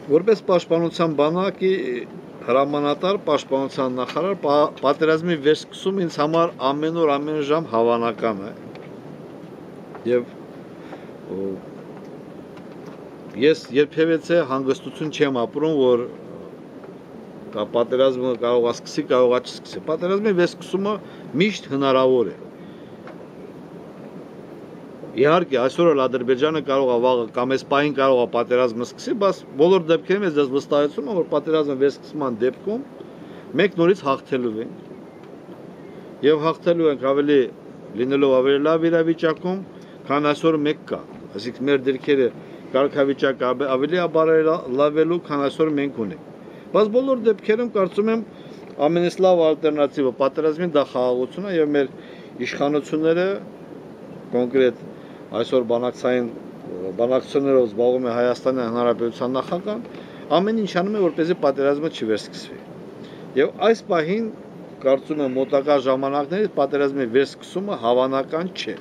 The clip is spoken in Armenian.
Որպես պաշտպանության բանակի հրամանատար, պաշտպանության նախարար, պատերազմի վերսկսում ինձ համար ամեն օր, ամեն ժամ հավանական է։ Եվ ես երբևէ հանգստություն չեմ ապրում, որ պատերազմը կարող է սկսի, կարող է չսկսի։ Պատերազմի վերսկսումը միշտ հնարավոր է։ Իհարկե, այսօր էլ Ադրբեջանը կարող է վաղը կամ այս պահին կարող է պատերազմը սկսի, բայց բոլոր դեպքերում ես դες վստահեցնում եմ, որ պատերազմը վերսկսման դեպքում մենք նորից հաղթելու ենք։ Եվ հաղթելու ենք լինելով ավելի լավ իրավիճակում, քան այսօր մեկ կա։ Այսինքն մեր դիրքերը կարգավիճակը ավելի բարելավելու, քան այսօր մենք ունենք։ Բայց բոլոր դեպքերում կարծում եմ ամենից լավ ալտերնատիվը պատերազմին դա խաղաղությունն է եւ մեր իշխանությունները կոնկրետ այսօր բանակցություններով զբաղվում է Հայաստանի Հանրապետության նախագահան, ամեն ինչ անում է, որպեսզի պատերազմը չվերսկսվի։ Եվ այս պահին կարծում եմ մոտակա ժամանակներից պատերազմի վերսկսումը հավանական չէ։